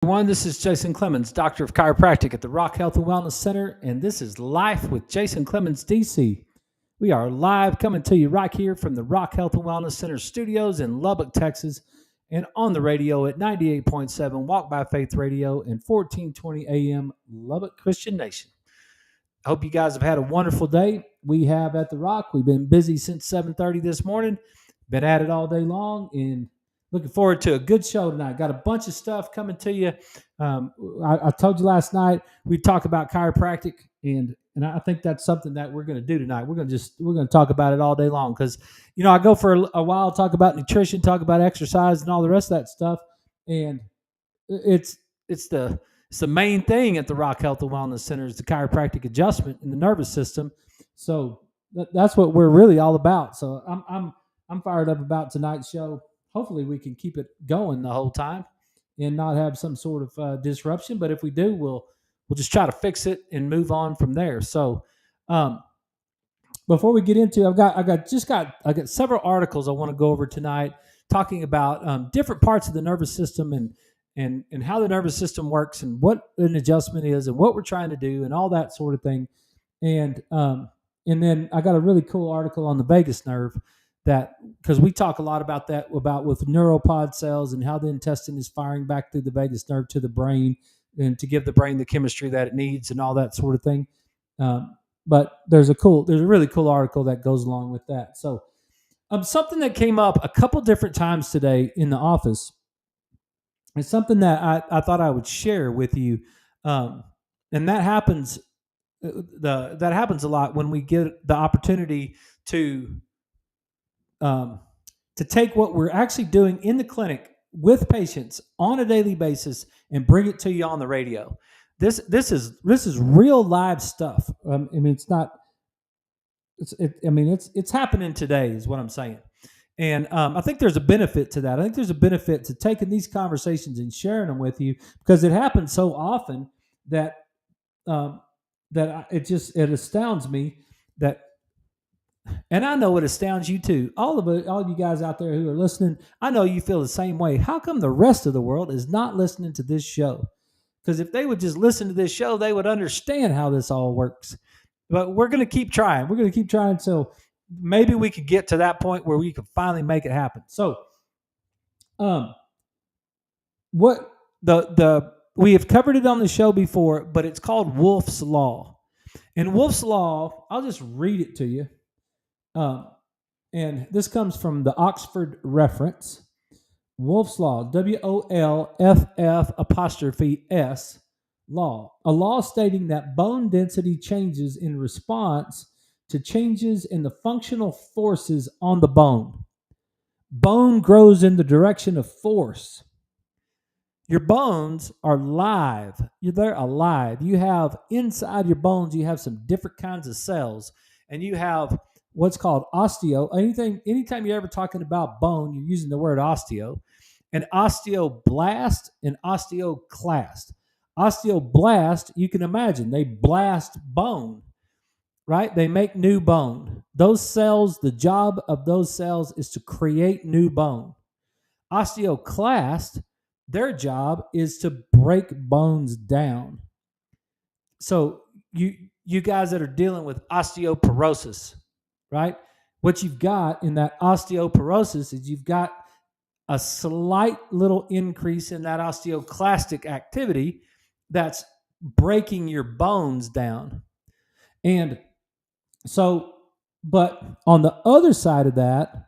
Everyone, this is Jason Clemmons, Doctor of Chiropractic at the Rock Health and Wellness Center, and this is Life with Jason Clemmons, DC. We are live coming to you right here from the Rock Health and Wellness Center studios in Lubbock, Texas, and on the radio at 98.7 Walk by Faith Radio and 1420 AM Lubbock Christian Nation. I hope you guys have had a wonderful day. We have at the Rock. We've been busy since 7:30 this morning, been at it all day long, and looking forward to a good show tonight. Got a bunch of stuff coming to you. I told you last night we'd talk about chiropractic, and I think that's something that we're going to do tonight. We're going to talk about it all day long because I go for a while, talk about nutrition, talk about exercise, and all the rest of that stuff, and it's the main thing at the Rock Health and Wellness Center is the chiropractic adjustment in the nervous system. So that's what we're really all about. So I'm fired up about tonight's show. Hopefully we can keep it going the whole time and not have some sort of disruption. But if we do, we'll just try to fix it and move on from there. So before we get into, I got several articles I want to go over tonight talking about different parts of the nervous system and how the nervous system works and what an adjustment is and what we're trying to do and all that sort of thing. And then I got a really cool article on the vagus nerve that, because we talk a lot about that, about with neuropod cells and how the intestine is firing back through the vagus nerve to the brain and to give the brain the chemistry that it needs and all that sort of thing. But there's a really cool article that goes along with that. So something that came up a couple different times today in the office is something that I thought I would share with you. And that happens a lot when we get the opportunity to take what we're actually doing in the clinic with patients on a daily basis and bring it to you on the radio. This is real live stuff. It's happening today is what I'm saying. And I think there's a benefit to that. I think there's a benefit to taking these conversations and sharing them with you because it happens so often that it astounds me that. And I know it astounds you too. All of you guys out there who are listening, I know you feel the same way. How come the rest of the world is not listening to this show? Because if they would just listen to this show, they would understand how this all works. But we're going to keep trying. We're going to keep trying until maybe we could get to that point where we could finally make it happen. So, we have covered it on the show before, but it's called Wolff's Law. And Wolff's Law, I'll just read it to you. And this comes from the Oxford Reference. Wolff's Law, WOLFF' law, a law stating that bone density changes in response to changes in the functional forces on the bone. Bone grows in the direction of force. Your bones are live. They're alive. You have inside your bones, you have some different kinds of cells, and you have what's called osteo. Anytime you're ever talking about bone, you're using the word osteo. And osteoblast and osteoclast. Osteoblast, you can imagine, they blast bone, right? They make new bone. Those cells, the job of those cells is to create new bone. Osteoclast, their job is to break bones down. So you guys that are dealing with osteoporosis, right? What you've got in that osteoporosis is you've got a slight little increase in that osteoclastic activity that's breaking your bones down. And so, but on the other side of that,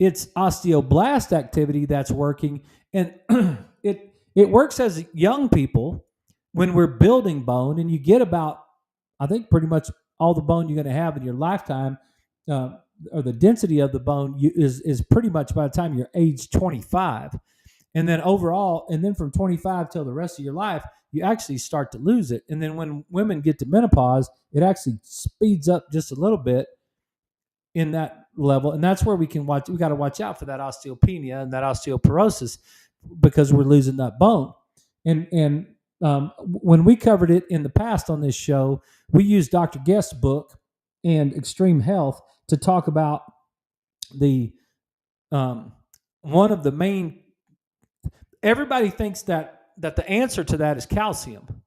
it's osteoblast activity that's working. And it works as young people when we're building bone, and you get about, I think, pretty much all the bone you're going to have in your lifetime, or the density of the bone is pretty much by the time you're age 25. And then overall, and then from 25 till the rest of your life, you actually start to lose it. And then when women get to menopause, it actually speeds up just a little bit in that level. And that's where we got to watch out for that osteopenia and that osteoporosis because we're losing that bone. And when we covered it in the past on this show, we used Dr. Guest's book and Extreme Health to talk about the one of the main. Everybody thinks that that the answer to that is calcium.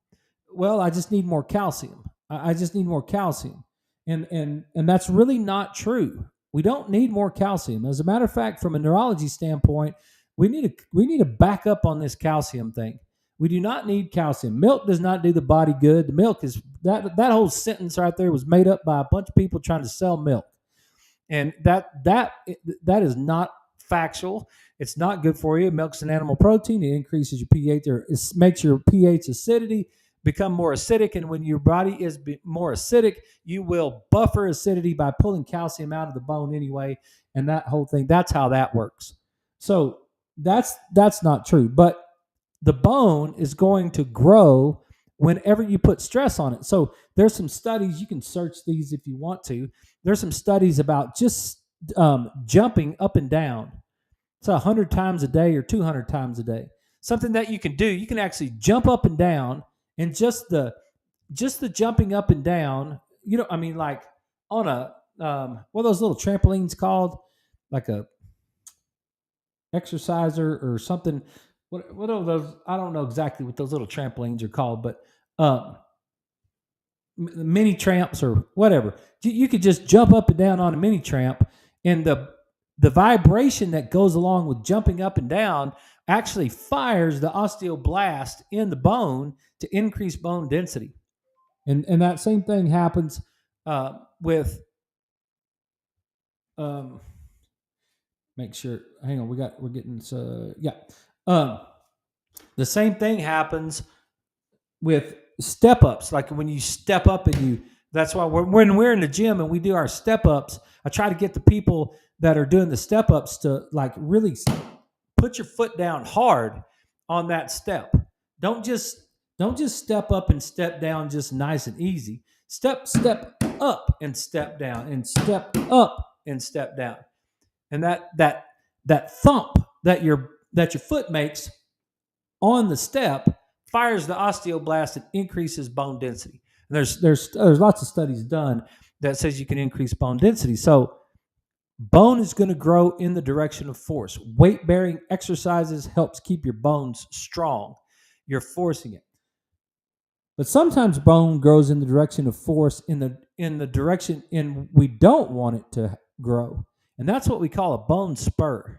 Well, I just need more calcium. I just need more calcium. And that's really not true. We don't need more calcium. As a matter of fact, from a neurology standpoint, we need to back up on this calcium thing. We do not need calcium. Milk does not do the body good. The milk is that whole sentence right there was made up by a bunch of people trying to sell milk. And that is not factual. It's not good for you. It milks an animal protein. It increases your pH, or it makes your pH acidity become more acidic. And when your body is more acidic, you will buffer acidity by pulling calcium out of the bone anyway. And that whole thing, that's how that works. So that's not true. But the bone is going to grow whenever you put stress on it. So there's some studies, you can search these if you want to. There's some studies about just jumping up and down. So 100 times a day or 200 times a day. Something that you can do, you can actually jump up and down, and just the jumping up and down, like on a what are those little trampolines called? Like a exerciser or something. What are those? I don't know exactly what those little trampolines are called, but um, mini tramps or whatever. You could just jump up and down on a mini tramp, and the vibration that goes along with jumping up and down actually fires the osteoblast in the bone to increase bone density. And that same thing happens with make sure. Hang on, we're getting yeah. The same thing happens with step ups. Like when you step up and that's why when we're in the gym and we do our step ups, I try to get the people that are doing the step ups to like really put your foot down hard on that step. Don't just step up and step down just nice and easy. Step up and step down, and step up and step down. And that thump that your foot makes on the step fires the osteoblast and increases bone density. And there's lots of studies done that says you can increase bone density. So bone is going to grow in the direction of force. Weight bearing exercises helps keep your bones strong. You're forcing it. But sometimes bone grows in the direction of force in the direction we don't want it to grow. And that's what we call a bone spur.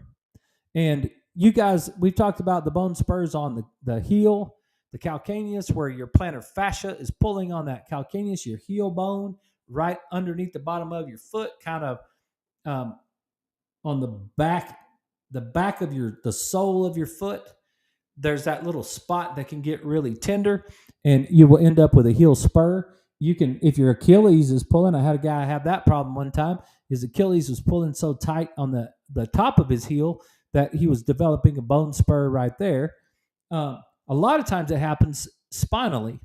And you guys, we've talked about the bone spurs on the heel, the calcaneus, where your plantar fascia is pulling on that calcaneus, your heel bone, right underneath the bottom of your foot, kind of on the back of the sole of your foot. There's that little spot that can get really tender, and you will end up with a heel spur. You can, if your Achilles is pulling, I had a guy have that problem one time. His Achilles was pulling so tight on the top of his heel that he was developing a bone spur right there. A lot of times it happens spinally.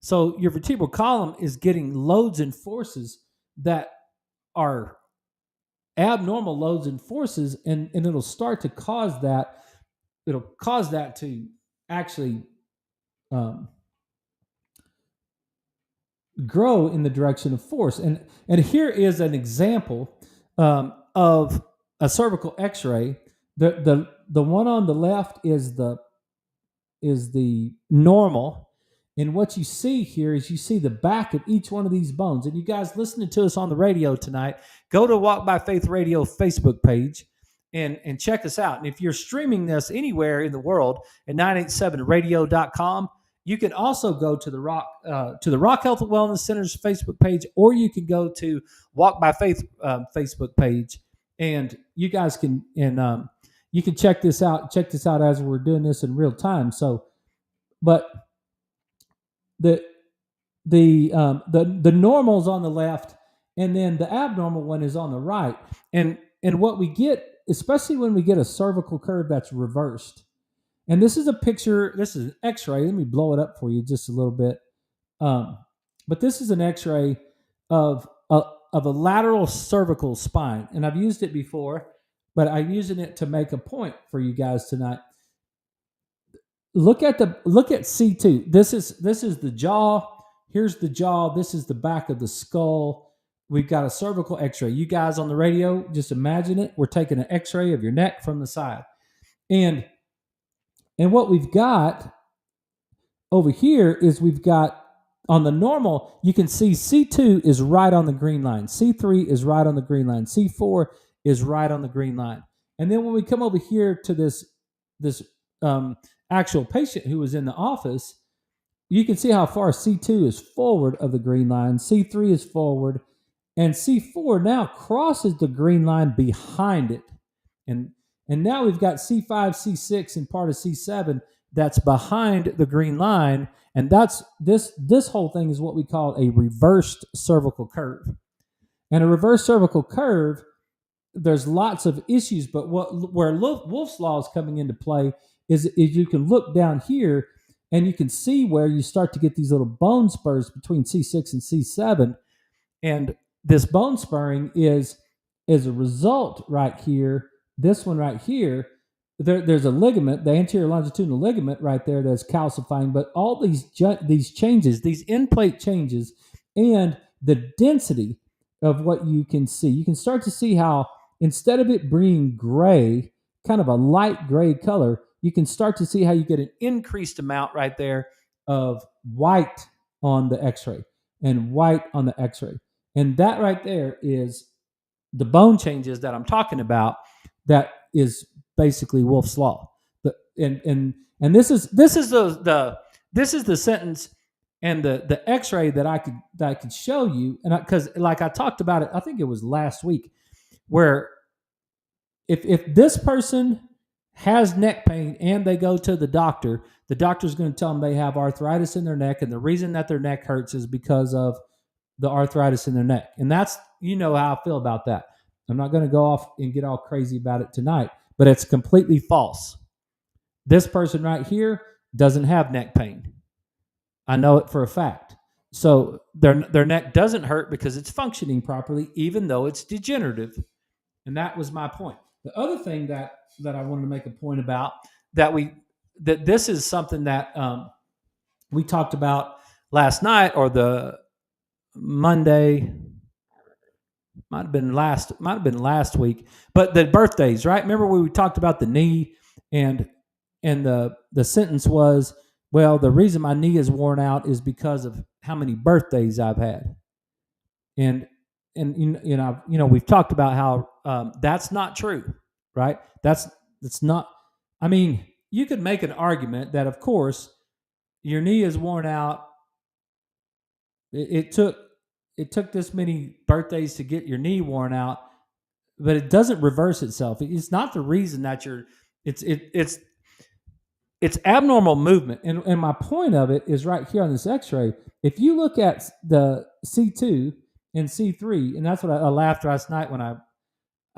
So your vertebral column is getting loads and forces that are abnormal loads and forces, and it'll start to cause that. It'll cause that to actually grow in the direction of force. And here is an example of a cervical X-ray. The one on the left is the normal, and what you see here is you see the back of each one of these bones. And you guys listening to us on the radio tonight, go to Walk by Faith Radio Facebook page and check us out. And if you're streaming this anywhere in the world at 987radio.com, you can also go to the Rock Health and Wellness Center's Facebook page, or you can go to Walk by Faith Facebook page, and you guys can you can check this out. Check this out as we're doing this in real time. So, but the normal's on the left, and then the abnormal one is on the right. And what we get, especially when we get a cervical curve that's reversed. And this is a picture. This is an X-ray. Let me blow it up for you just a little bit. But this is an X-ray of a lateral cervical spine, and I've used it before, but I'm using it to make a point for you guys tonight. Look at C2. This is the jaw. Here's the jaw. This is the back of the skull. We've got a cervical X-ray. You guys on the radio, just imagine it. We're taking an X-ray of your neck from the side, and what we've got over here is we've got on the normal, you can see C2 is right on the green line. C3 is right on the green line. C4 is right on the green line. And then when we come over here to this actual patient who was in the office, you can see how far C2 is forward of the green line, C3 is forward, and C4 now crosses the green line behind it. And now we've got C5, C6, and part of C7 that's behind the green line. And that's this whole thing is what we call a reversed cervical curve. And a reverse cervical curve, there's lots of issues, but where Wolff's law is coming into play is you can look down here and you can see where you start to get these little bone spurs between C6 and C7. And this bone spurring is a result right here, this one right here. There's a ligament, the anterior longitudinal ligament right there that's calcifying, but all these changes, these end plate changes, and the density of what you can start to see how instead of it being gray, kind of a light gray color, you can start to see how you get an increased amount right there of white on the x-ray and white on the x-ray. And that right there is the bone changes that I'm talking about. That is basically Wolff's law. And this is the sentence and the x-ray that I could show you. And because like I talked about it, I think it was last week, where if this person has neck pain and they go to the doctor's going to tell them they have arthritis in their neck, and the reason that their neck hurts is because of the arthritis in their neck. And that's, how I feel about that. I'm not going to go off and get all crazy about it tonight, but it's completely false. This person right here doesn't have neck pain. I know it for a fact. So their neck doesn't hurt because it's functioning properly, even though it's degenerative. And that was my point. The other thing that I wanted to make a point about that this is something that we talked about last night, or the Monday, might have been last week, but the birthdays, right? Remember we talked about the knee, and the sentence was, well, the reason my knee is worn out is because of how many birthdays I've had. And we've talked about how that's not true, right? That's not. I mean, you could make an argument that, of course, your knee is worn out. It took this many birthdays to get your knee worn out, but it doesn't reverse itself. It's not the reason that it's abnormal movement. And my point of it is right here on this x-ray. If you look at the C2 and C3, and that's what I laughed last night when I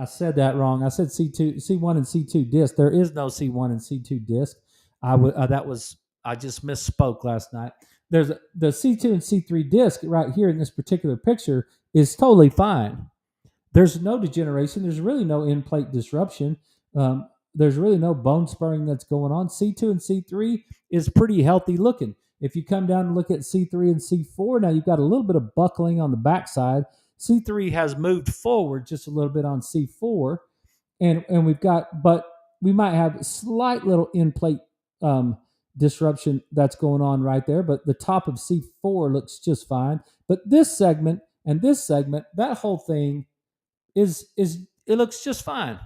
said that wrong. I said C1 and C2 disc. There is no C1 and C2 disc. I just misspoke last night. There's the C2 and C3 disc right here in this particular picture is totally fine. There's no degeneration. There's really no end plate disruption. There's really no bone spurring that's going on. C2 and C3 is pretty healthy looking. If you come down and look at C3 and C4, now you've got a little bit of buckling on the backside. C3 has moved forward just a little bit on C4, and but we might have a slight little end plate disruption that's going on right there, but the top of C4 looks just fine. But this segment and this segment, that whole thing it looks just fine.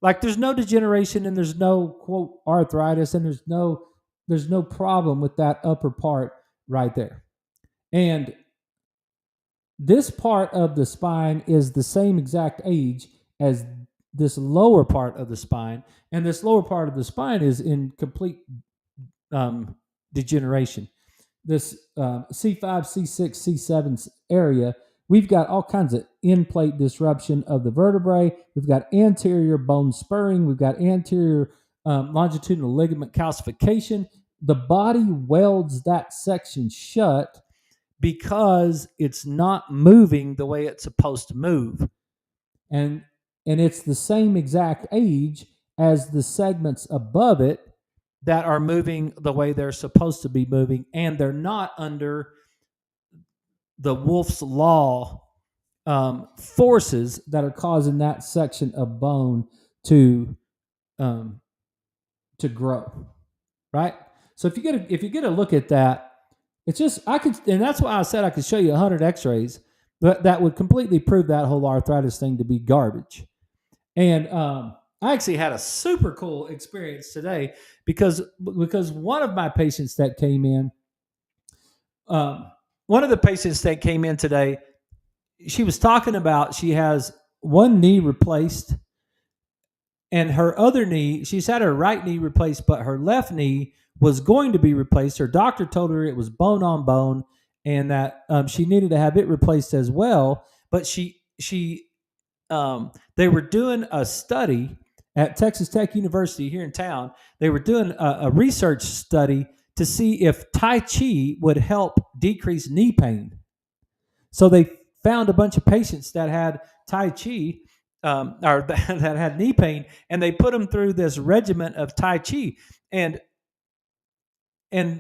Like there's no degeneration and there's no quote arthritis, and there's no problem with that upper part right there. And this part of the spine is the same exact age as this lower part of the spine, and this lower part of the spine is in complete degeneration. This C5, C6, C7 area, we've got all kinds of end plate disruption of the vertebrae. We've got anterior bone spurring. We've got anterior longitudinal ligament calcification. The body welds that section shut because it's not moving the way it's supposed to move. And it's the same exact age as the segments above it that are moving the way they're supposed to be moving, and they're not under the Wolff's law forces that are causing that section of bone to grow, right? So if you get a look at that, it's just I could, and that's why I said I could show you 100 X-rays, but that would completely prove that whole arthritis thing to be garbage. And I actually had a super cool experience today because one of my patients that came in, um, one of the patients that came in today, she was talking about she has one knee replaced and her other knee, she's had her right knee replaced, but her left knee was going to be replaced. Her doctor told her it was bone on bone and that she needed to have it replaced as well. But they were doing a study at Texas Tech University here in town. They were doing a research study to see if Tai Chi would help decrease knee pain. So they found a bunch of patients that had Tai Chi or that had knee pain, and they put them through this regimen of Tai Chi, and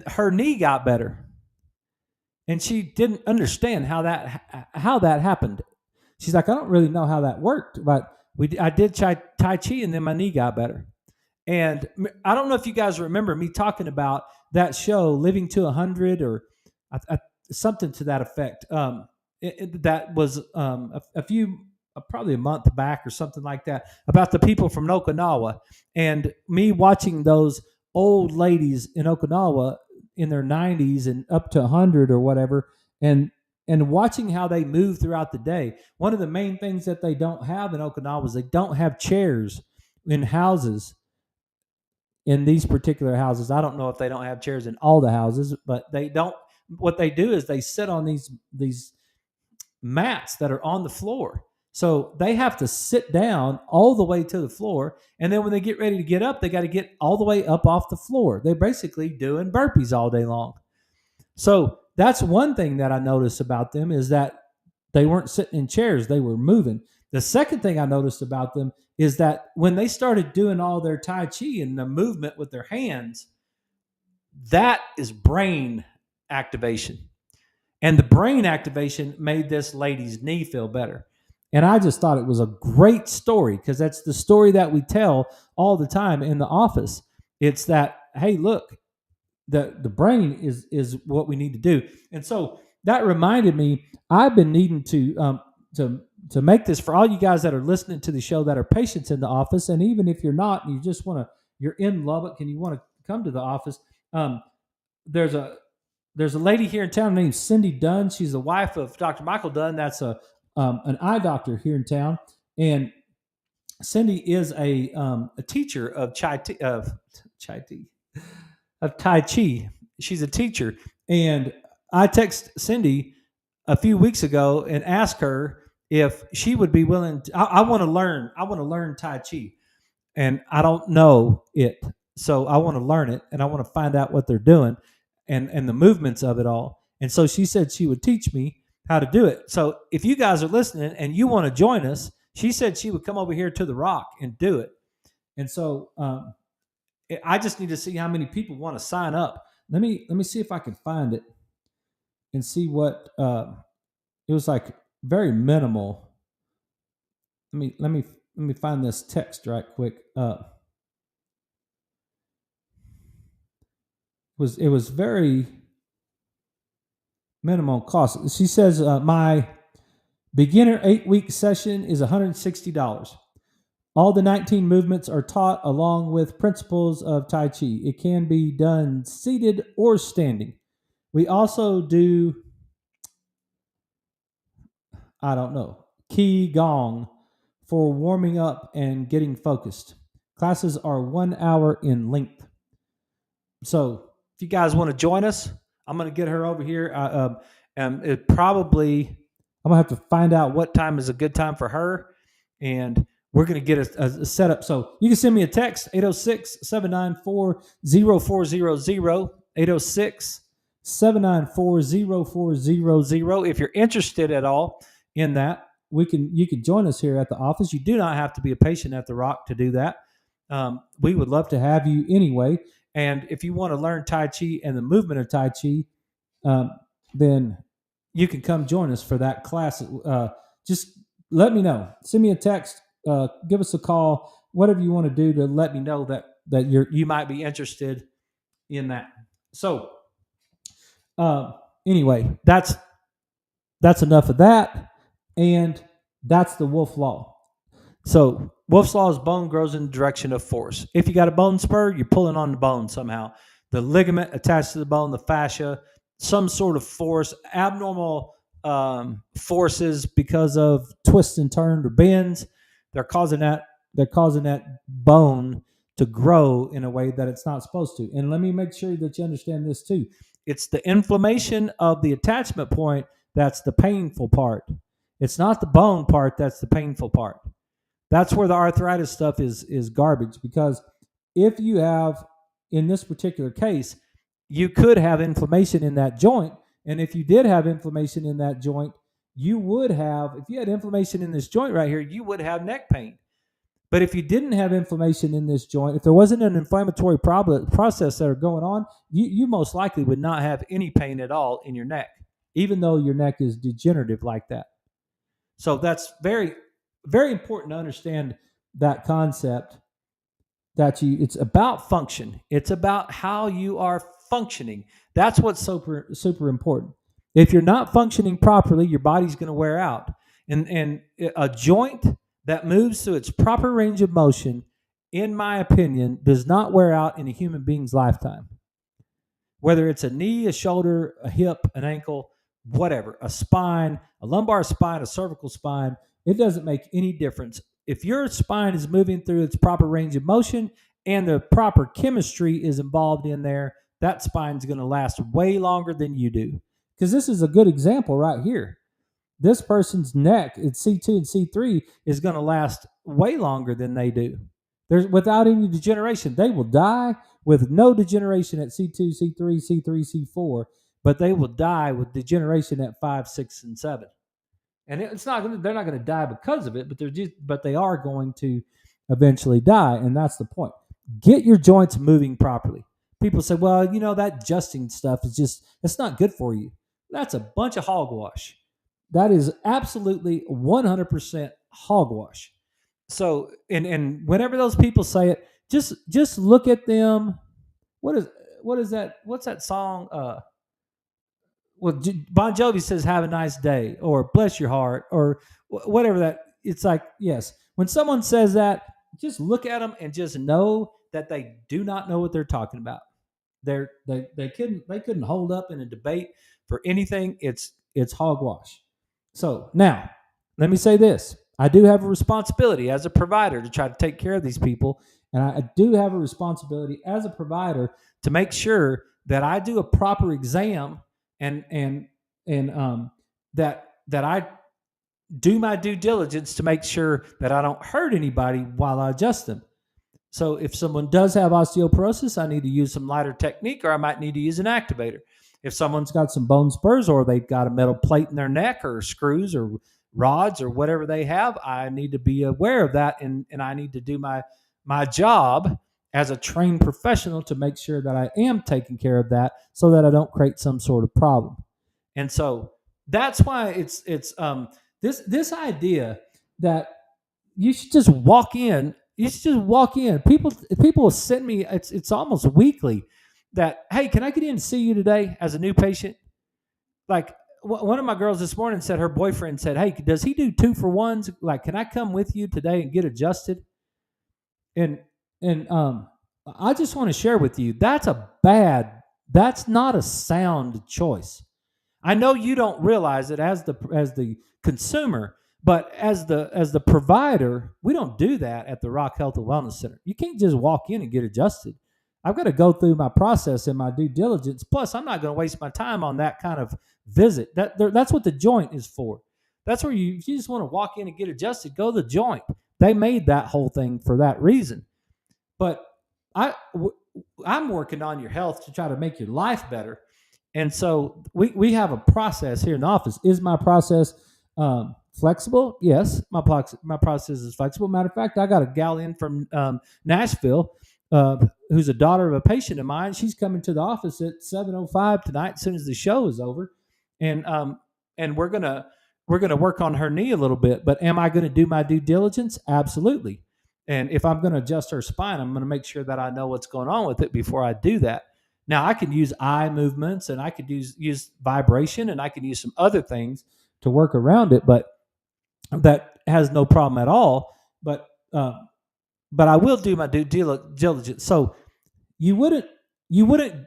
her knee got better, and she didn't understand how that happened. She's like, I don't really know how that worked, but I did Tai Chi, and then my knee got better. And I don't know if you guys remember me talking about that show, Living to 100, or something to that effect. That was a few, probably a month back or something like that, about the people from Okinawa, and me watching those old ladies in Okinawa in their 90s and up to 100 or whatever, and watching how they move throughout the day. One of the main things that they don't have in Okinawa is they don't have chairs in houses. In these particular houses, I don't know if they don't have chairs in all the houses, but they don't. What they do is they sit on these mats that are on the floor. So they have to sit down all the way to the floor. And then when they get ready to get up, they got to get all the way up off the floor. They're basically doing burpees all day long. So that's one thing that I noticed about them is that they weren't sitting in chairs, they were moving. The second thing I noticed about them is that when they started doing all their Tai Chi and the movement with their hands, that is brain activation. And the brain activation made this lady's knee feel better. And I just thought it was a great story because that's the story that we tell all the time in the office. It's that, hey, look, the brain is what we need to do. And so that reminded me, I've been needing to make this for all you guys that are listening to the show that are patients in the office, and even if you're not, and you just want to, you're in Lubbock and you want to come to the office. There's a lady here in town named Cindy Dunn. She's the wife of Dr. Michael Dunn. That's an eye doctor here in town, and Cindy is a teacher of Tai Chi. She's a teacher, and I texted Cindy a few weeks ago and asked her if she would be willing. I want to learn. I want to learn Tai Chi, and I don't know it, so I want to learn it, and I want to find out what they're doing, and the movements of it all. And so she said she would teach me how to do it. So if you guys are listening and you want to join us, she said she would come over here to the Rock and do it. And so I just need to see how many people want to sign up. Let me see if I can find it and see what it was like. Very minimal. Let me find this text right quick. It was very minimal cost. She says my beginner 8-week session is $160. All the 19 movements are taught along with principles of Tai Chi. It can be done seated or standing. We also do, I don't know, Qi Gong for warming up and getting focused. Classes are 1 hour in length. So if you guys want to join us, I'm going to get her over here. It probably, I'm going to have to find out what time is a good time for her, and we're going to get a setup. So you can send me a text, 806-794-0400, 806-794-0400. If you're interested at all in that, you can join us here at the office. You do not have to be a patient at the Rock to do that. We would love to have you anyway. And if you want to learn Tai Chi and the movement of Tai Chi, then you can come join us for that class. Just let me know. Send me a text. Give us a call. Whatever you want to do to let me know that you might be interested in that. So uh, anyway, that's enough of that, and that's the Wolff law. So Wolff's law is bone grows in the direction of force. If you got a bone spur, you're pulling on the bone somehow. The ligament attached to the bone, the fascia, some sort of force, abnormal forces because of twists and turns or bends. They're causing that. They're causing that bone to grow in a way that it's not supposed to. And let me make sure that you understand this too. It's the inflammation of the attachment point that's the painful part. It's not the bone part that's the painful part. That's where the arthritis stuff is garbage, because if you have, in this particular case, you could have inflammation in that joint, and if you did have inflammation in that joint, you would have, if you had inflammation in this joint right here, you would have neck pain. But if you didn't have inflammation in this joint, if there wasn't an inflammatory process that are going on, you most likely would not have any pain at all in your neck, even though your neck is degenerative like that. So that's very, very important to understand that concept, that it's about function. It's about how you are functioning. That's what's super important. If you're not functioning properly, your body's going to wear out. And a joint that moves through its proper range of motion, in my opinion, does not wear out in a human being's lifetime. Whether it's a knee, a shoulder, a hip, an ankle, whatever, a spine, a lumbar spine, a cervical spine, it doesn't make any difference. If your spine is moving through its proper range of motion and the proper chemistry is involved in there, that spine's going to last way longer than you do. Because this is a good example right here. This person's neck at C2 and C3 is going to last way longer than they do. There's without any degeneration. They will die with no degeneration at C2, C3, C3, C4, but they will die with degeneration at 5, 6, and 7. And it's not going to, they're not going to die because of it, but they are going to eventually die, and that's the point. Get your joints moving properly. People say, well, that adjusting stuff it's not good for you. That's a bunch of hogwash. That is absolutely 100% hogwash. So, and whenever those people say it, just look at them. What is that? What's that song? Bon Jovi says, "Have a nice day," or "Bless your heart," or whatever that. It's like, yes, when someone says that, just look at them and just know that they do not know what they're talking about. They couldn't hold up in a debate for anything. It's hogwash. So now, let me say this. I do have a responsibility as a provider to try to take care of these people. And I do have a responsibility as a provider to make sure that I do a proper exam and that I do my due diligence to make sure that I don't hurt anybody while I adjust them. So if someone does have osteoporosis, I need to use some lighter technique, or I might need to use an activator. If someone's got some bone spurs, or they've got a metal plate in their neck, or screws or rods or whatever they have, I need to be aware of that, and I need to do my job as a trained professional to make sure that I am taking care of that, so that I don't create some sort of problem. And so that's why it's this idea that you should just walk in. You should just walk in. People send me, it's almost weekly, that, hey, can I get in to see you today as a new patient? Like, one of my girls this morning said her boyfriend said, hey, does he do 2-for-1s? Like, can I come with you today and get adjusted? And I just want to share with you, that's not a sound choice. I know you don't realize it as the consumer, but as the provider, we don't do that at the Rock Health and Wellness Center. You can't just walk in and get adjusted. I've got to go through my process and my due diligence. Plus, I'm not going to waste my time on that kind of visit. That's what the joint is for. That's where you just want to walk in and get adjusted, go to the joint. They made that whole thing for that reason. But I'm working on your health to try to make your life better. And so we have a process here in the office. Is my process flexible? Yes, my process is flexible. Matter of fact, I got a gal in from Nashville who's a daughter of a patient of mine. She's coming to the office at 7:05 tonight, as soon as the show is over, and we're gonna work on her knee a little bit. But am I going to do my due diligence? Absolutely. And if I'm going to adjust her spine, I'm going to make sure that I know what's going on with it before I do that. Now I can use eye movements and I could use vibration and I could use some other things to work around it, but that has no problem at all. But I will do my due diligence. So you wouldn't you wouldn't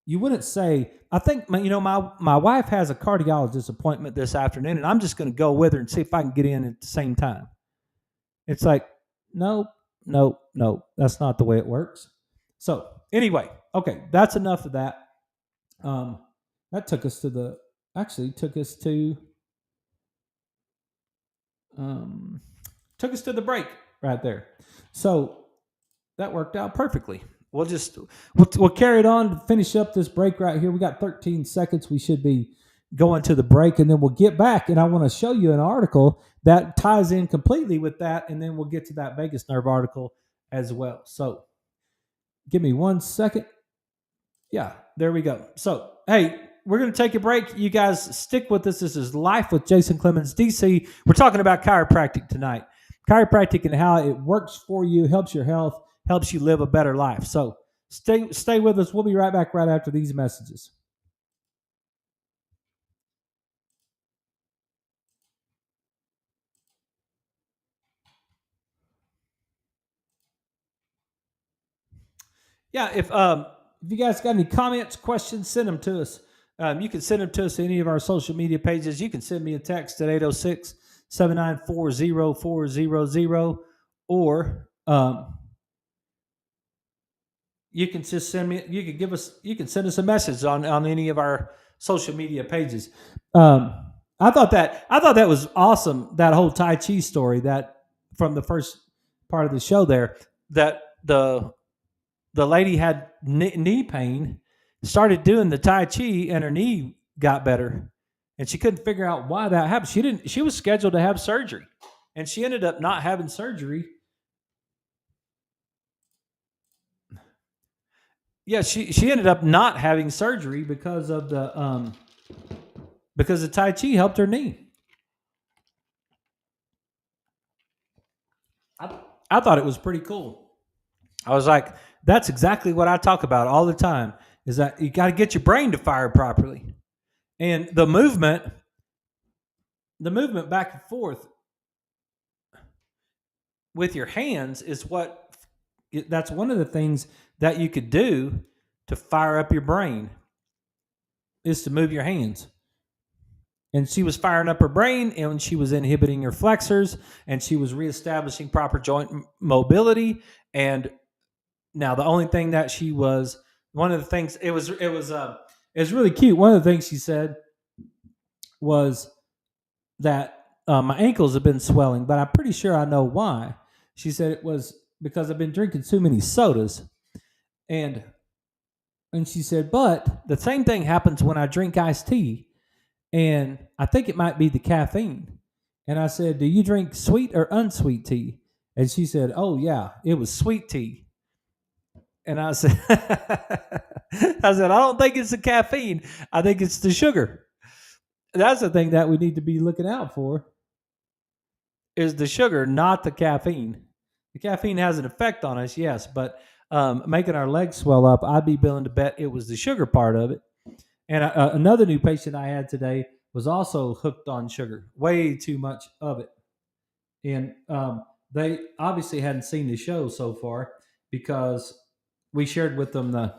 you wouldn't say, I think my wife has a cardiologist appointment this afternoon, and I'm just going to go with her and see if I can get in at the same time. It's like, no, no, no, that's not the way it works. So anyway, okay, that's enough of that. Um, that took us to the actually um, took us to the break right there. So that worked out perfectly. We'll carry it on to finish up this break right here. We got 13 seconds. We should be going to the break, and then we'll get back. And I want to show you an article that ties in completely with that, and then we'll get to that vagus nerve article as well. So give me 1 second. Yeah, there we go. So, hey, we're going to take a break. You guys stick with us. This is Life with Jason Clemmons, DC. We're talking about chiropractic tonight. Chiropractic and how it works for you, helps your health, helps you live a better life. So stay with us. We'll be right back right after these messages. Yeah, if you guys got any comments, questions, send them to us. You can send them to us to any of our social media pages. You can send me a text at 806-794-0400, or you can just send me. You can send us a message on any of our social media pages. I thought that was awesome. That whole Tai Chi story, that from the first part of the show there, that the lady had knee pain, started doing the Tai Chi, and her knee got better, and she couldn't figure out why that happened. She was scheduled to have surgery, and she ended up not having surgery. Yeah, she ended up not having surgery because of the Tai Chi helped her knee. I thought it was pretty cool. I was like, that's exactly what I talk about all the time, is that you got to get your brain to fire properly. And the movement back and forth with your hands that's one of the things that you could do to fire up your brain, is to move your hands. And she was firing up her brain, and she was inhibiting her flexors, and she was reestablishing proper joint mobility. And now the only thing that one of the things, it was really cute. One of the things she said was that my ankles have been swelling, but I'm pretty sure I know why. She said it was because I've been drinking too many sodas. And she said, but the same thing happens when I drink iced tea, and I think it might be the caffeine. And I said, do you drink sweet or unsweet tea? And she said, oh yeah, it was sweet tea. And I said, I don't think it's the caffeine. I think it's the sugar. That's the thing that we need to be looking out for, is the sugar, not the caffeine. The caffeine has an effect on us, yes, but making our legs swell up, I'd be willing to bet it was the sugar part of it. And another new patient I had today was also hooked on sugar, way too much of it. And they obviously hadn't seen the show so far, because we shared with them the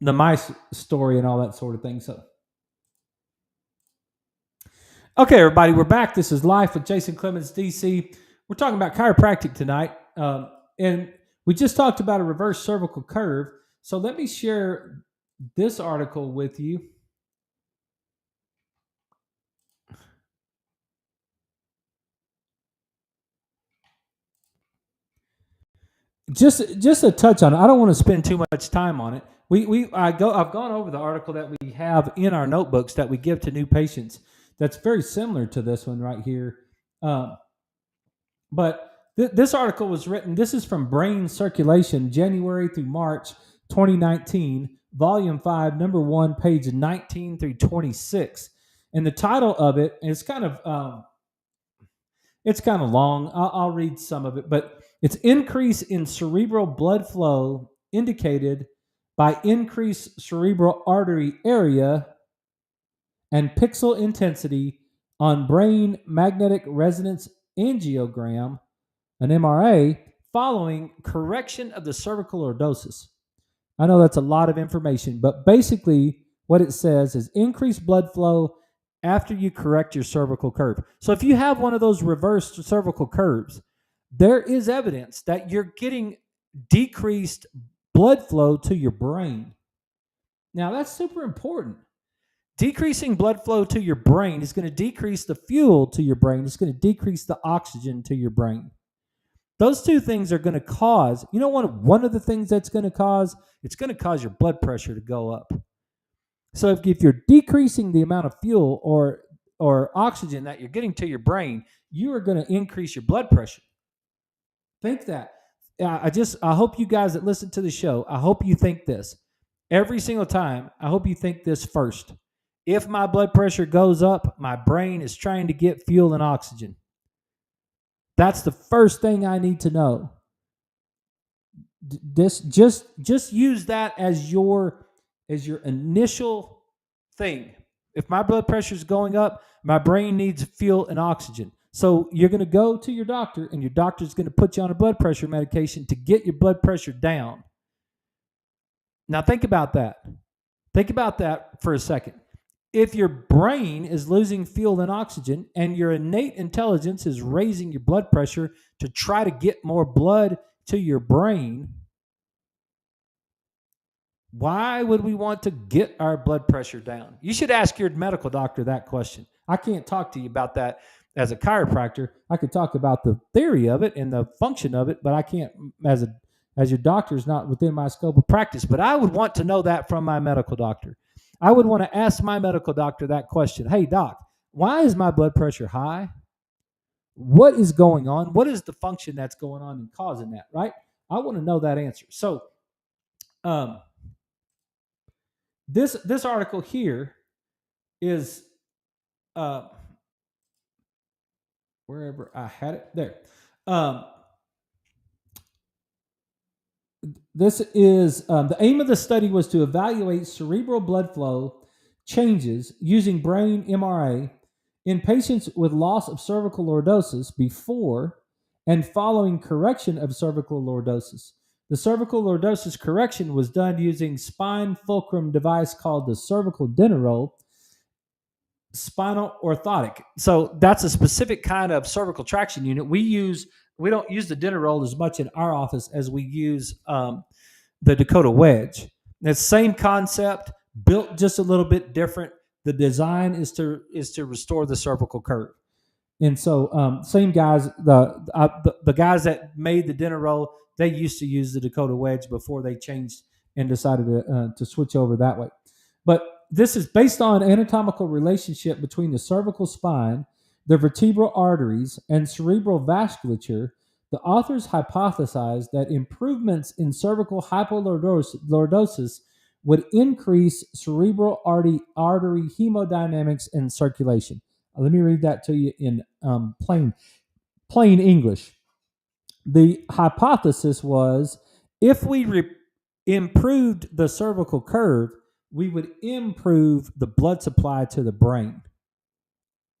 mice story and all that sort of thing. So, okay, everybody, we're back. This is Life with Jason Clemmons, DC. We're talking about chiropractic tonight, and we just talked about a reverse cervical curve. So let me share this article with you. Just a touch on it. I don't want to spend too much time on it. I've gone over the article that we have in our notebooks that we give to new patients. That's very similar to this one right here. But this article was written. This is from Brain Circulation, January through March 2019, Volume 5, Number 1, page 19 through 26. And the title of it is kind of long. I'll read some of it, but it's increase in cerebral blood flow indicated by increased cerebral artery area and pixel intensity on brain magnetic resonance angiogram, an MRA, following correction of the cervical lordosis. I know that's a lot of information, but basically what it says is increased blood flow after you correct your cervical curve. So if you have one of those reversed cervical curves, there is evidence that you're getting decreased blood flow to your brain. Now, that's super important. Decreasing blood flow to your brain is going to decrease the fuel to your brain. It's going to decrease the oxygen to your brain. Those two things are going to cause, one of the things that's going to cause, it's going to cause your blood pressure to go up. So if you're decreasing the amount of fuel or oxygen that you're getting to your brain, you are going to increase your blood pressure. Think that. I hope you guys that listen to the show, I hope you think this. Every single time, I hope you think this first. If my blood pressure goes up, my brain is trying to get fuel and oxygen. That's the first thing I need to know. This just use that as your initial thing. If my blood pressure is going up, my brain needs fuel and oxygen. So you're going to go to your doctor, and your doctor is going to put you on a blood pressure medication to get your blood pressure down. Now think about that. Think about that for a second. If your brain is losing fuel and oxygen and your innate intelligence is raising your blood pressure to try to get more blood to your brain, why would we want to get our blood pressure down? You should ask your medical doctor that question. I can't talk to you about that as a chiropractor. I could talk about the theory of it and the function of it, but I can't as your doctor is not within my scope of practice. But I would want to know that from my medical doctor. I would want to ask my medical doctor that question. Hey, doc, why is my blood pressure high? What is going on? What is the function that's going on and causing that, right? I want to know that answer. So this article here is wherever I had it there. This is the aim of the study was to evaluate cerebral blood flow changes using brain MRA in patients with loss of cervical lordosis before and following correction of cervical lordosis. The cervical lordosis correction was done using spine fulcrum device called the cervical Denerol spinal orthotic. So that's a specific kind of cervical traction unit. We don't use the Denerol as much in our office as we use the Dakota wedge. It's the same concept, built just a little bit different. The design is to restore the cervical curve. And so same guys, the guys that made the Denerol, they used to use the Dakota wedge before they changed and decided to switch over that way. But this is based on anatomical relationship between the cervical spine, the vertebral arteries, and cerebral vasculature. The authors hypothesized that improvements in cervical hypolordosis would increase cerebral artery hemodynamics and circulation. Let me read that to you in plain English. The hypothesis was if we improved the cervical curve, we would improve the blood supply to the brain.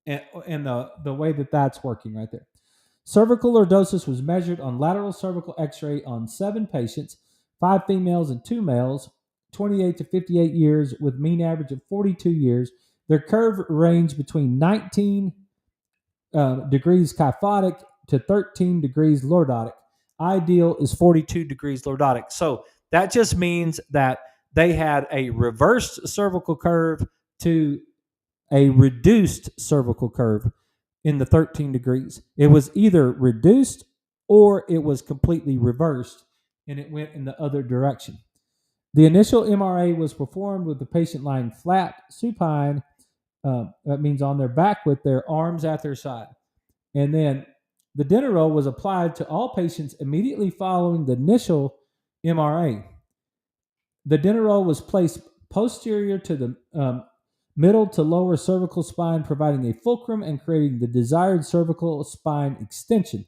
And the way that's working right there. Cervical lordosis was measured on lateral cervical x-ray on 7 patients, 5 females and 2 males, 28 to 58 years with mean average of 42 years. Their curve ranged between 19 degrees kyphotic to 13 degrees lordotic. Ideal is 42 degrees lordotic. So that just means that they had a reversed cervical curve to a reduced cervical curve in the 13 degrees. It was either reduced or it was completely reversed and it went in the other direction. The initial MRA was performed with the patient lying flat, supine, that means on their back with their arms at their side. And then the Denerol was applied to all patients immediately following the initial MRA. The Denerol was placed posterior to the middle to lower cervical spine, providing a fulcrum and creating the desired cervical spine extension.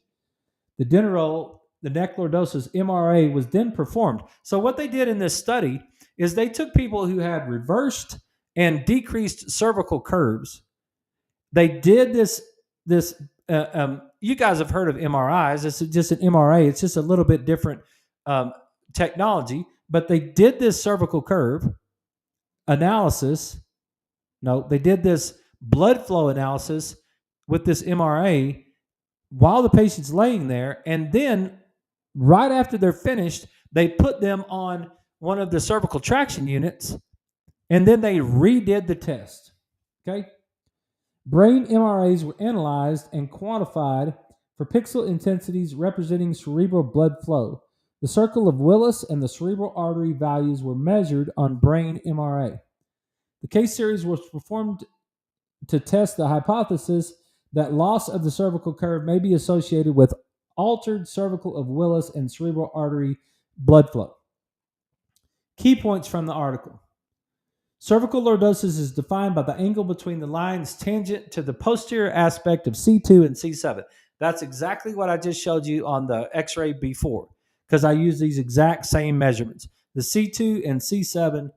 The Denerol the neck lordosis MRA was then performed. So what they did in this study is they took people who had reversed and decreased cervical curves. They did this. You guys have heard of MRIs. It's just an MRA. It's just a little bit different technology. But they did this cervical curve analysis. No, they did this blood flow analysis with this MRA while the patient's laying there, and then right after they're finished, they put them on one of the cervical traction units, and then they redid the test. Okay? Brain MRAs were analyzed and quantified for pixel intensities representing cerebral blood flow. The circle of Willis and the cerebral artery values were measured on brain MRA. The case series was performed to test the hypothesis that loss of the cervical curve may be associated with altered cervical of Willis and cerebral artery blood flow. Key points from the article. Cervical lordosis is defined by the angle between the lines tangent to the posterior aspect of C2 and C7. That's exactly what I just showed you on the x-ray before, because I use these exact same measurements. The C2 and C7,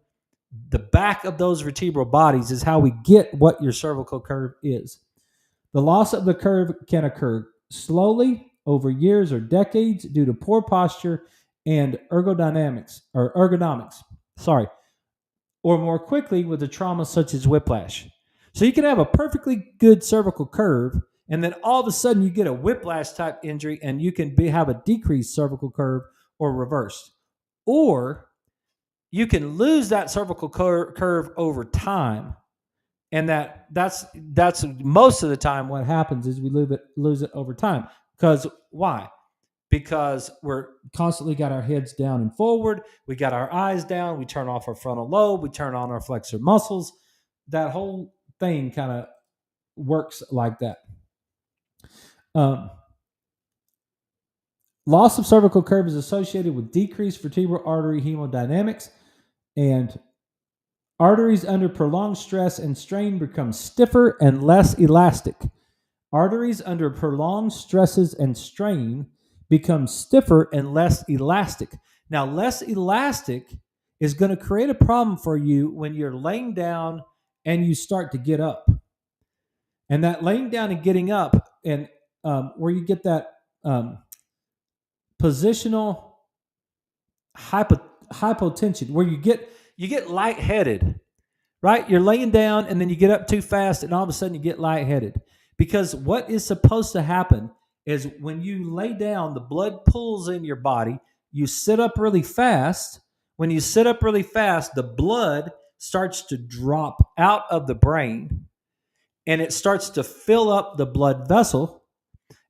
the back of those vertebral bodies is how we get what your cervical curve is. The loss of the curve can occur slowly over years or decades due to poor posture and ergonomics, or more quickly with a trauma such as whiplash. So you can have a perfectly good cervical curve, and then all of a sudden you get a whiplash type injury, and you can have a decreased cervical curve or reversed. Or you can lose that cervical curve over time. And that's most of the time what happens is we lose it over time. Because why? Because we're constantly got our heads down and forward. We got our eyes down. We turn off our frontal lobe. We turn on our flexor muscles. That whole thing kind of works like that. Loss of cervical curve is associated with decreased vertebral artery hemodynamics, and arteries under prolonged stress and strain become stiffer and less elastic. Arteries under prolonged stresses and strain become stiffer and less elastic. Now, less elastic is going to create a problem for you when you're laying down and you start to get up. And that laying down and getting up, and where you get that positional hypotension, where you get lightheaded, right? You're laying down and then you get up too fast, and all of a sudden you get lightheaded. Because what is supposed to happen is when you lay down, the blood pulls in your body. You sit up really fast. When you sit up really fast, the blood starts to drop out of the brain, and it starts to fill up the blood vessel,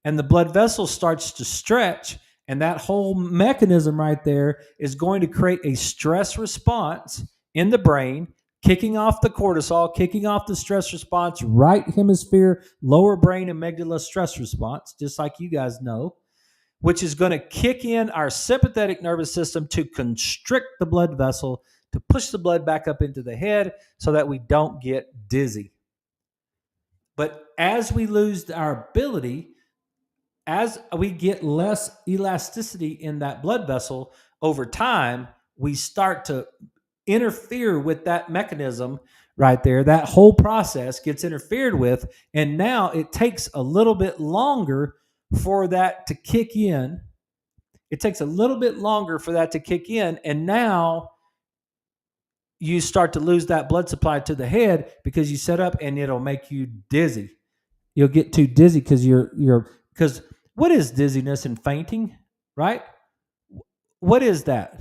and the blood vessel starts to stretch, and that whole mechanism right there is going to create a stress response in the brain, kicking off the cortisol, kicking off the stress response, right hemisphere, lower brain amygdala stress response, just like you guys know, which is going to kick in our sympathetic nervous system to constrict the blood vessel, to push the blood back up into the head so that we don't get dizzy. But as we lose our ability, as we get less elasticity in that blood vessel over time, we start to interfere with that mechanism right there. That whole process gets interfered with, and now it takes a little bit longer for that to kick in. It takes a little bit longer for that to kick in, and now you start to lose that blood supply to the head because you sit up, and it'll make you dizzy. You'll get too dizzy because what is dizziness and fainting, right? What is that?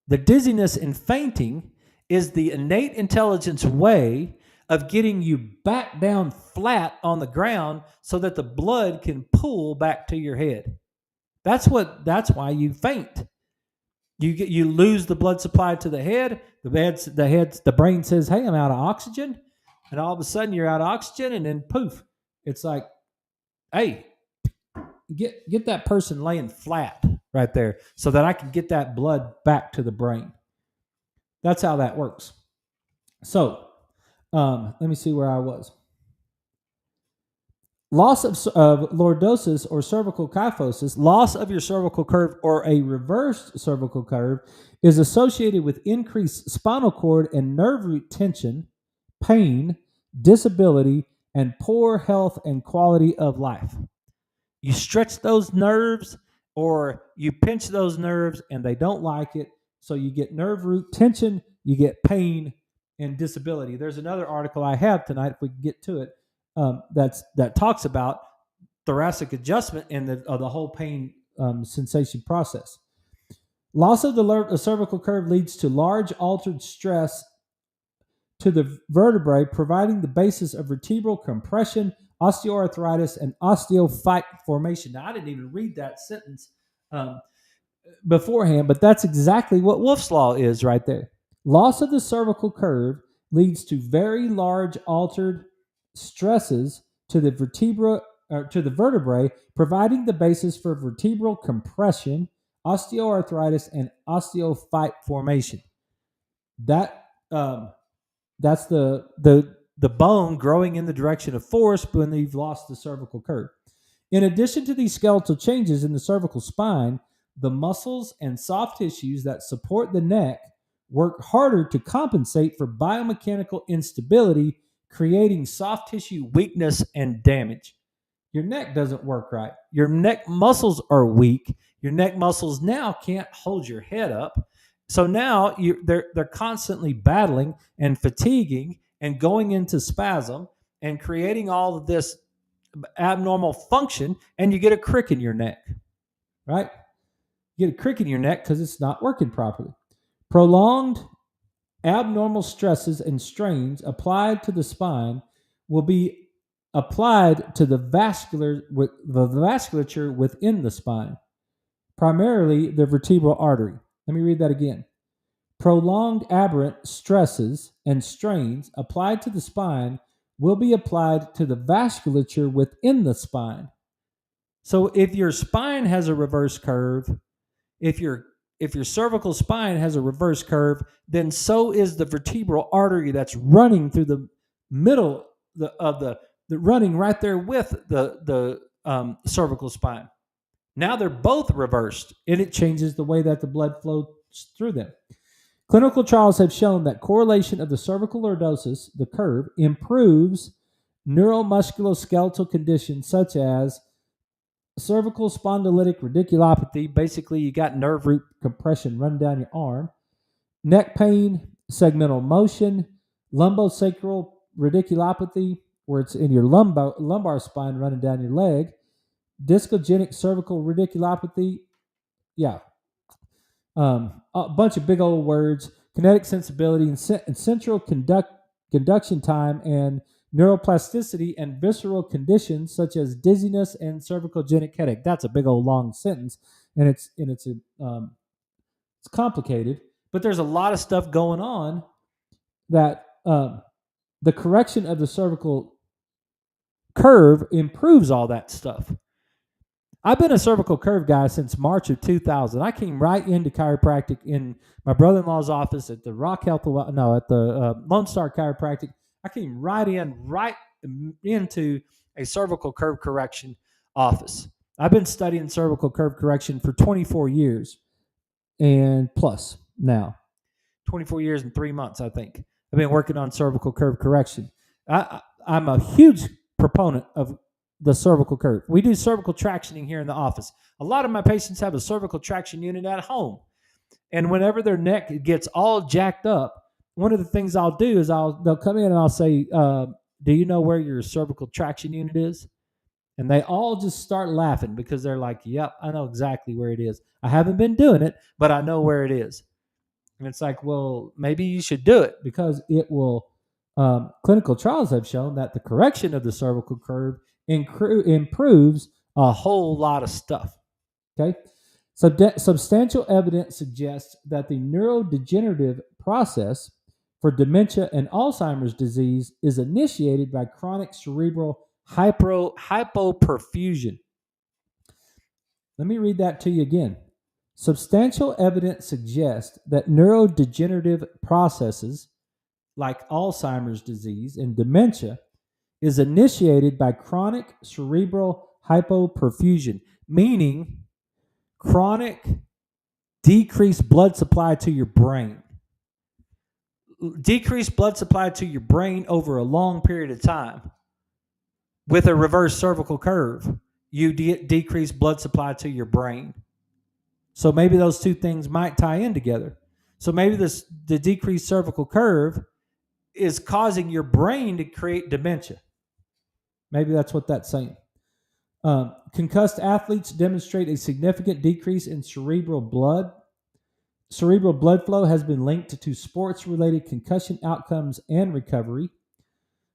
The dizziness and fainting is the innate intelligence way of getting you back down flat on the ground so that the blood can pool back to your head. That's why you faint. You lose the blood supply to the head. The brain says, "Hey, I'm out of oxygen," and all of a sudden you're out of oxygen, and then poof, it's like, "Hey, get that person laying flat right there so that I can get that blood back to the brain." That's how that works. So let me see where I was. Loss of lordosis or cervical kyphosis, loss of your cervical curve or a reversed cervical curve, is associated with increased spinal cord and nerve root tension, pain, disability, and poor health and quality of life. You stretch those nerves or you pinch those nerves and they don't like it. So you get nerve root tension, you get pain and disability. There's another article I have tonight, if we can get to it, that talks about thoracic adjustment and the whole pain sensation process. Loss of the cervical curve leads to large altered stress to the vertebrae, providing the basis of vertebral compression, osteoarthritis, and osteophyte formation. Now, I didn't even read that sentence beforehand, but that's exactly what Wolff's Law is right there. Loss of the cervical curve leads to very large altered stresses to the vertebrae, providing the basis for vertebral compression, osteoarthritis, and osteophyte formation. That's the bone growing in the direction of force when you've lost the cervical curve. In addition to these skeletal changes in the cervical spine, the muscles and soft tissues that support the neck work harder to compensate for biomechanical instability, creating soft tissue weakness and damage. Your neck doesn't work right. Your neck muscles are weak. Your neck muscles now can't hold your head up. So now they're constantly battling and fatiguing and going into spasm and creating all of this abnormal function, and you get a crick in your neck, right? You get a crick in your neck because it's not working properly. Prolonged abnormal stresses and strains applied to the spine will be applied to the vasculature within the spine, primarily the vertebral artery. Let me read that again. Prolonged aberrant stresses and strains applied to the spine will be applied to the vasculature within the spine. So if your spine has a reverse curve, if your cervical spine has a reverse curve, then so is the vertebral artery that's running through the middle of the running right there with the cervical spine. Now they're both reversed, and it changes the way that the blood flows through them. Clinical trials have shown that correlation of the cervical lordosis, the curve, improves neuromusculoskeletal conditions such as cervical spondylitic radiculopathy. Basically, you got nerve root compression running down your arm, neck pain, segmental motion, lumbosacral radiculopathy, where it's in your lumbar spine running down your leg, discogenic cervical radiculopathy. Yeah. A bunch of big old words, kinetic sensibility and central conduction time, and neuroplasticity and visceral conditions such as dizziness and cervicogenic headache. That's a big old long sentence, and it's complicated, but there's a lot of stuff going on that the correction of the cervical curve improves all that stuff. I've been a cervical curve guy since March of 2000. I came right into chiropractic in my brother-in-law's office at the Lone Star Chiropractic. I came right into a cervical curve correction office. I've been studying cervical curve correction for 24 years and plus now. 24 years and 3 months, I think. I've been working on cervical curve correction. I'm a huge proponent of the cervical curve. We do cervical tractioning here in the office. A lot of my patients have a cervical traction unit at home. And whenever their neck gets all jacked up, one of the things I'll do is they'll come in and I'll say, do you know where your cervical traction unit is? And they all just start laughing because they're like, yep, I know exactly where it is. I haven't been doing it, but I know where it is. And it's like, well, maybe you should do it because it will. Clinical trials have shown that the correction of the cervical curve improves a whole lot of stuff. Okay, so substantial evidence suggests that the neurodegenerative process for dementia and Alzheimer's disease is initiated by chronic cerebral hypoperfusion. Let me read that to you again. Substantial evidence suggests that neurodegenerative processes like Alzheimer's disease and dementia is initiated by chronic cerebral hypoperfusion, meaning chronic decreased blood supply to your brain. Decreased blood supply to your brain over a long period of time with a reverse cervical curve, you decrease blood supply to your brain. So maybe those two things might tie in together. So maybe the decreased cervical curve is causing your brain to create dementia. Maybe that's what that's saying. Concussed athletes demonstrate a significant decrease in cerebral blood. Cerebral blood flow has been linked to sports-related concussion outcomes and recovery.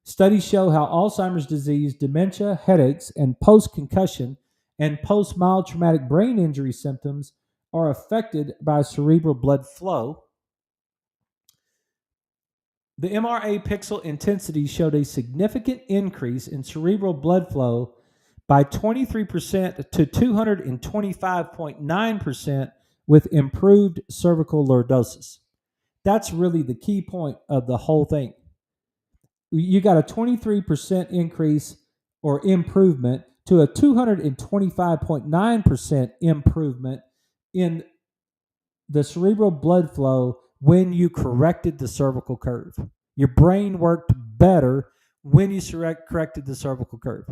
Studies show how Alzheimer's disease, dementia, headaches, and post-concussion and post-mild traumatic brain injury symptoms are affected by cerebral blood flow. The MRA pixel intensity showed a significant increase in cerebral blood flow by 23% to 225.9% with improved cervical lordosis. That's really the key point of the whole thing. You got a 23% increase or improvement to a 225.9% improvement in the cerebral blood flow when you corrected the cervical curve. Your brain worked better when you corrected the cervical curve.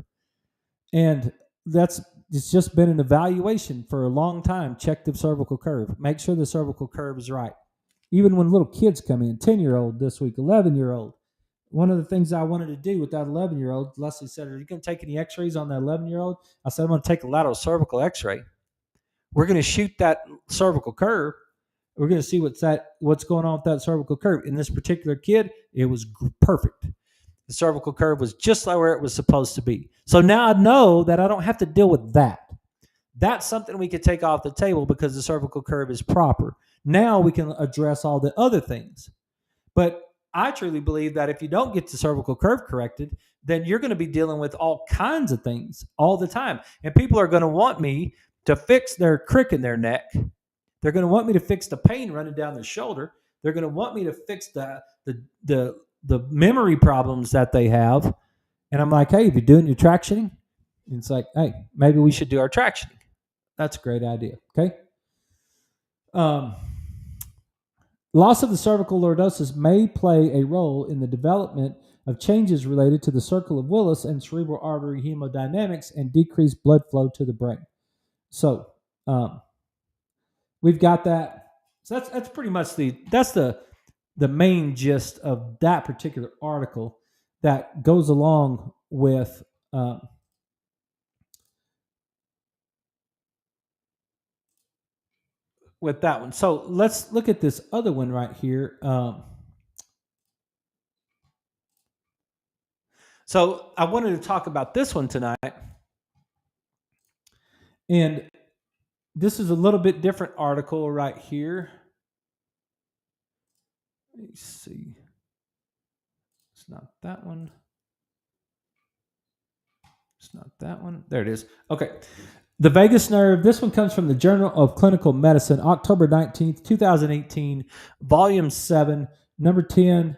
And it's just been an evaluation for a long time. Check the cervical curve. Make sure the cervical curve is right. Even when little kids come in, 10-year-old this week, 11-year-old. One of the things I wanted to do with that 11-year-old, Leslie said, "Are you going to take any x-rays on that 11-year-old?" I said, "I'm going to take a lateral cervical x-ray. We're going to shoot that cervical curve. We're going to see what's going on with that cervical curve." In this particular kid, it was perfect. The cervical curve was just like where it was supposed to be. So now I know that I don't have to deal with that. That's something we could take off the table because the cervical curve is proper. Now we can address all the other things. But I truly believe that if you don't get the cervical curve corrected, then you're going to be dealing with all kinds of things all the time. And people are going to want me to fix their crick in their neck. They're going to want me to fix the pain running down their shoulder. They're going to want me to fix the memory problems that they have. And I'm like, "Hey, if you're doing your tractioning," it's like, "Hey, maybe we should do our tractioning." That's a great idea. Okay. Loss of the cervical lordosis may play a role in the development of changes related to the circle of Willis and cerebral artery hemodynamics and decreased blood flow to the brain. So we've got that. So that's pretty much the main gist of that particular article that goes along with that one. So let's look at this other one right here. So I wanted to talk about this one tonight. And this is a little bit different article right here. Let me see. It's not that one. It's not that one. There it is. Okay. The vagus nerve. This one comes from the Journal of Clinical Medicine, October 19th, 2018, Volume 7, number 10,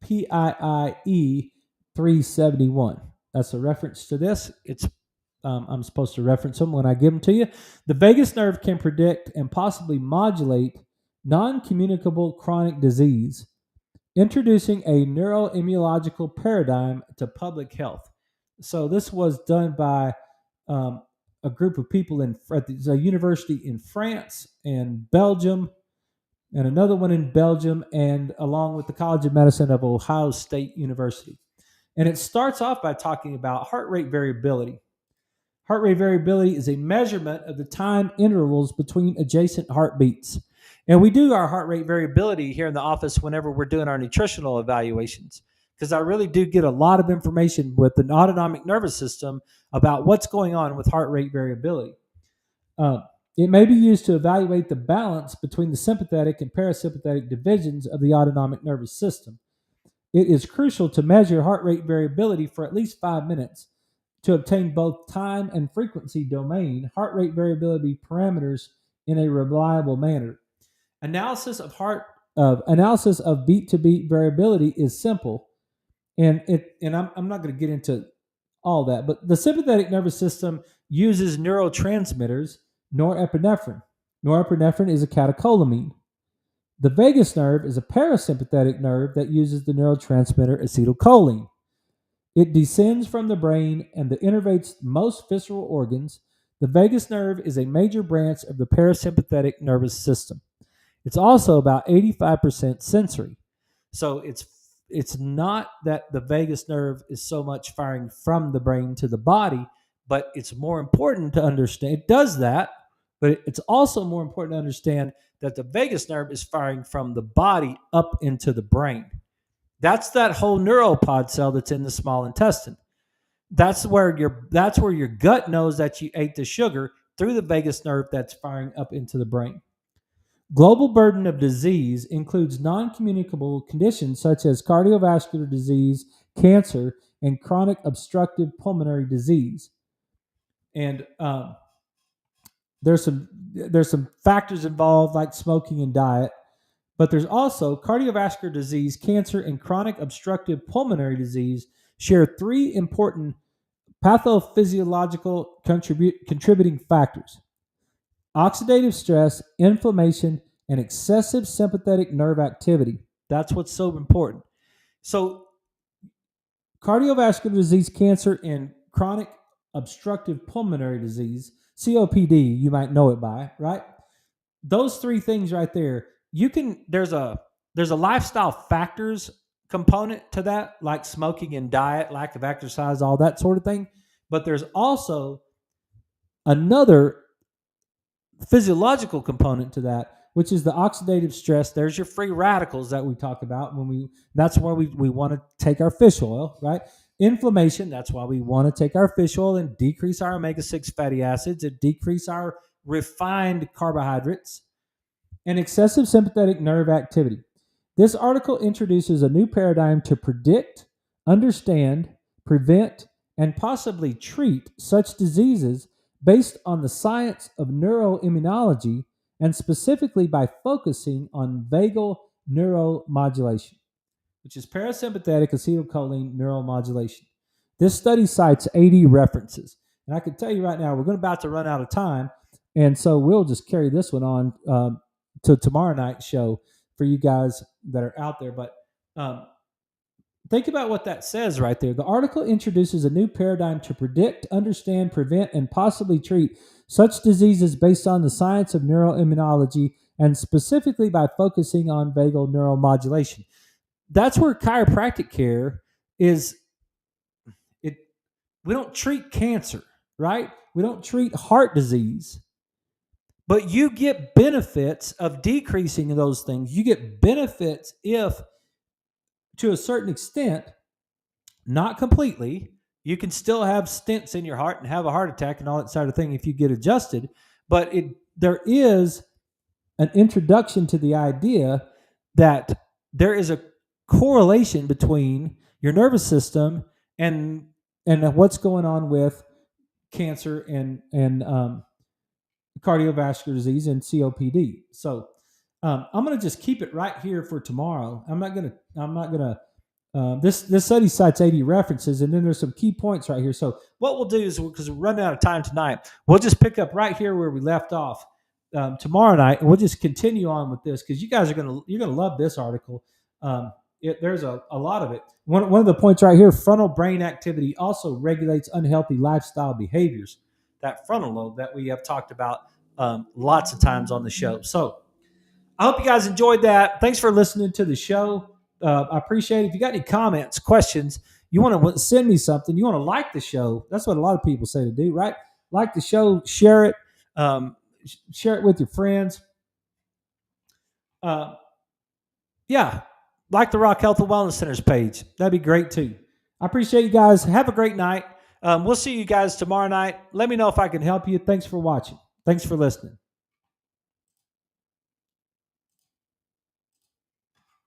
PIIE 371. That's a reference to this. It's I'm supposed to reference them when I give them to you. The vagus nerve can predict and possibly modulate non-communicable chronic disease, introducing a neuroimmunological paradigm to public health. So this was done by a group of people at a university in France and Belgium, and another one in Belgium, and along with the College of Medicine of Ohio State University. And it starts off by talking about heart rate variability. Heart rate variability is a measurement of the time intervals between adjacent heartbeats. And we do our heart rate variability here in the office whenever we're doing our nutritional evaluations, because I really do get a lot of information with the autonomic nervous system about what's going on with heart rate variability. It may be used to evaluate the balance between the sympathetic and parasympathetic divisions of the autonomic nervous system. It is crucial to measure heart rate variability for at least 5 minutes to obtain both time and frequency domain heart rate variability parameters in a reliable manner. Analysis of beat-to-beat variability is simple I'm not going to get into all that, but the sympathetic nervous system uses neurotransmitters, norepinephrine. Norepinephrine is a catecholamine. The vagus nerve is a parasympathetic nerve that uses the neurotransmitter acetylcholine. It descends from the brain and innervates most visceral organs. The vagus nerve is a major branch of the parasympathetic nervous system. It's also about 85% sensory. So it's not that the vagus nerve is so much firing from the brain to the body, but it's more important to understand. It does that, but it's also more important to understand that the vagus nerve is firing from the body up into the brain. That's that whole neuropod cell that's in the small intestine. That's where your gut knows that you ate the sugar through the vagus nerve that's firing up into the brain. Global burden of disease includes non-communicable conditions such as cardiovascular disease, cancer, and chronic obstructive pulmonary disease. And there's some factors involved like smoking and diet, but there's also cardiovascular disease, cancer, and chronic obstructive pulmonary disease share three important pathophysiological contributing factors: oxidative stress, inflammation, and excessive sympathetic nerve activity. That's what's so important. So, cardiovascular disease, cancer, and chronic obstructive pulmonary disease, COPD, you might know it by, right? Those three things right there, there's a lifestyle factors component to that, like smoking and diet, lack of exercise, all that sort of thing. But there's also another physiological component to that, which is the oxidative stress. There's your free radicals that we talk about that's why we want to take our fish oil, right? Inflammation, that's why we want to take our fish oil and decrease our omega-6 fatty acids and decrease our refined carbohydrates. And excessive sympathetic nerve activity. This article introduces a new paradigm to predict, understand, prevent, and possibly treat such diseases based on the science of neuroimmunology and specifically by focusing on vagal neuromodulation, which is parasympathetic acetylcholine neuromodulation. This study cites 80 references. And I can tell you right now, we're about to run out of time. And so we'll just carry this one on to tomorrow night's show for you guys that are out there. But think about what that says right there. The article introduces a new paradigm to predict, understand, prevent, and possibly treat such diseases based on the science of neuroimmunology and specifically by focusing on vagal neuromodulation. That's where chiropractic care is. We don't treat cancer, right? We don't treat heart disease. But you get benefits of decreasing those things. You get benefits if, to a certain extent, not completely, you can still have stents in your heart and have a heart attack and all that sort of thing if you get adjusted. But there is an introduction to the idea that there is a correlation between your nervous system and what's going on with cancer and cardiovascular disease and COPD. So I'm going to just keep it right here for tomorrow. I'm not going to. This study cites 80 references, and then there's some key points right here. So what we'll do is, because we're running out of time tonight, we'll just pick up right here where we left off tomorrow night, and we'll just continue on with this because you guys you're gonna love this article. There's a lot of it. One of the points right here: frontal brain activity also regulates unhealthy lifestyle behaviors. That frontal lobe that we have talked about lots of times on the show. So I hope you guys enjoyed that. Thanks for listening to the show. I appreciate it. If you got any comments, questions, you want to send me something, you want to like the show. That's what a lot of people say to do, right? Like the show, share it, share it with your friends. Yeah, like the Rock Health and Wellness Center's page. That'd be great too. I appreciate you guys. Have a great night. We'll see you guys tomorrow night. Let me know if I can help you. Thanks for watching. Thanks for listening.